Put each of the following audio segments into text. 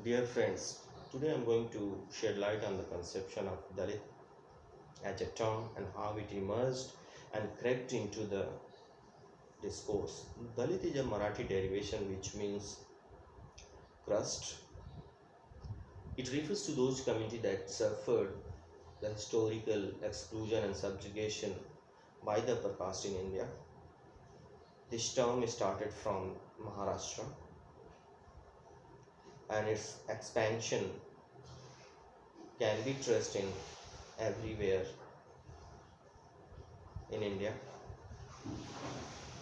Dear friends, today I'm going to shed light on the conception of Dalit as a term and how it emerged and crept into the discourse. Dalit is a Marathi derivation which means crust. It refers to those communities that suffered the historical exclusion and subjugation by the upper caste in India. This term started from Maharashtra and its expansion can be traced in everywhere in India.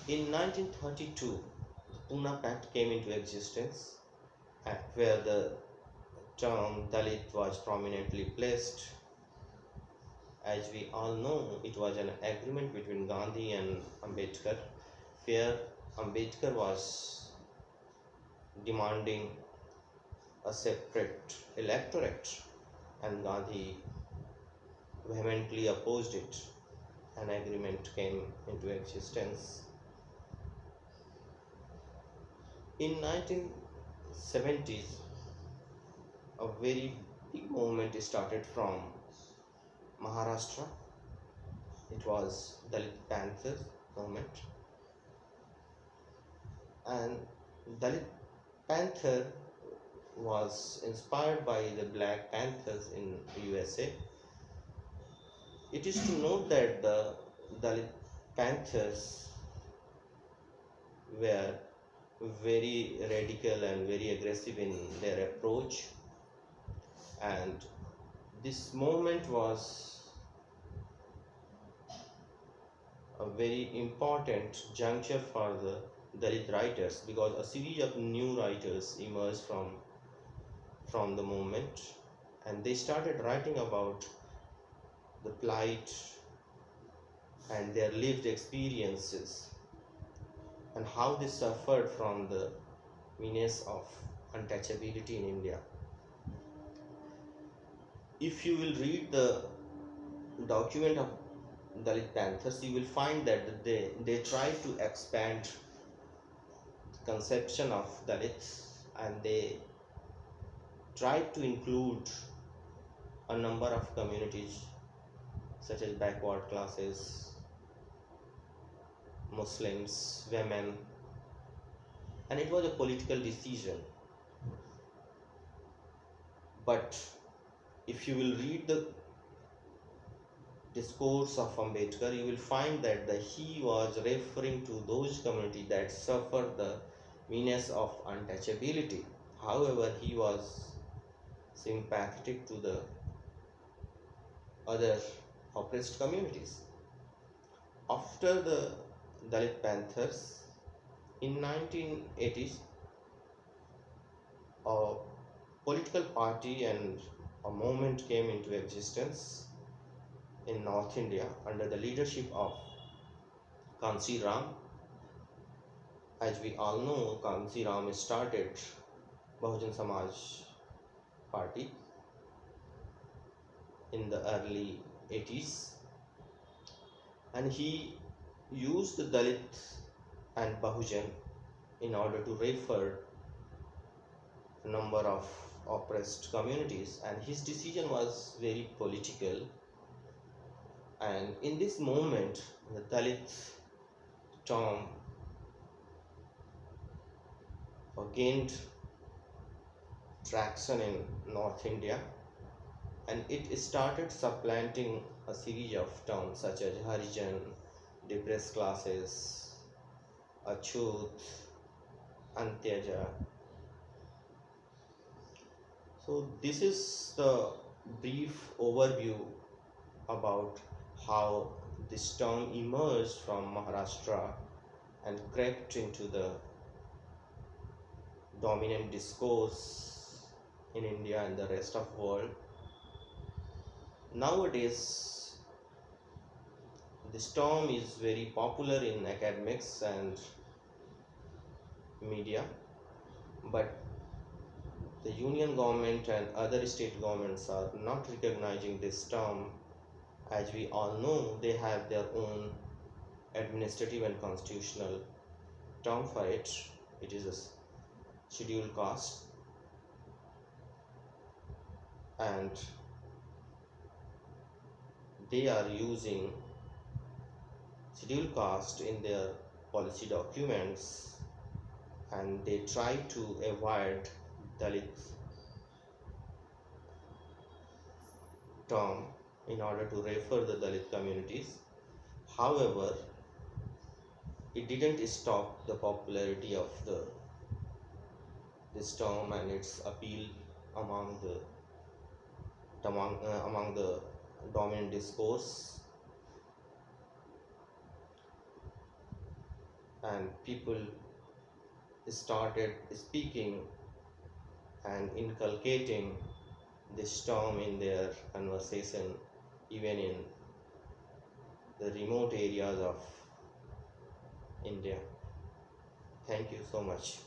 In 1932, the Poona Pact came into existence, where the term Dalit was prominently placed. As we all know, it was an agreement between Gandhi and Ambedkar, where Ambedkar was demanding a separate electorate and Gandhi vehemently opposed it. An agreement came into existence. In 1970s, a very big movement started from Maharashtra. It was Dalit Panther movement, and Dalit Panther was inspired by the Black Panthers in USA. It is to note that the Dalit Panthers were very radical and very aggressive in their approach, and this movement was a very important juncture for the Dalit writers because a series of new writers emerged from the movement, and they started writing about the plight and their lived experiences and how they suffered from the menace of untouchability in India. If you will read the document of Dalit Panthers, you will find that they try to expand the conception of Dalits, and they try to include a number of communities such as backward classes, Muslims, women, and it was a political decision. But if you will read the discourse of Ambedkar, you will find that he was referring to those communities that suffered the menace of untouchability. However, he was sympathetic to the other oppressed communities. After the Dalit Panthers, in 1980s, a political party and a movement came into existence in North India under the leadership of Kancha Ilaiah. As we all know, Kancha Ilaiah started Bahujan Samaj party in the early 80s, and he used the Dalit and Bahujan in order to refer a number of oppressed communities, and his decision was very political. And in this moment, the Dalit term gained traction in North India, and it started supplanting a series of terms such as Harijan, depressed classes, Achut, Antyaja. So this is the brief overview about how this term emerged from Maharashtra and crept into the dominant discourse in India and the rest of the world. Nowadays, this term is very popular in academics and media, but the union government and other state governments are not recognizing this term. As we all know, they have their own administrative and constitutional term for it. It is a scheduled caste. and they are using scheduled caste in their policy documents, and they try to avoid Dalit term in order to refer the Dalit communities. However, it didn't stop the popularity of this term and its appeal among the dominant discourse, and people started speaking and inculcating this term in their conversation, even in the remote areas of India. Thank you so much.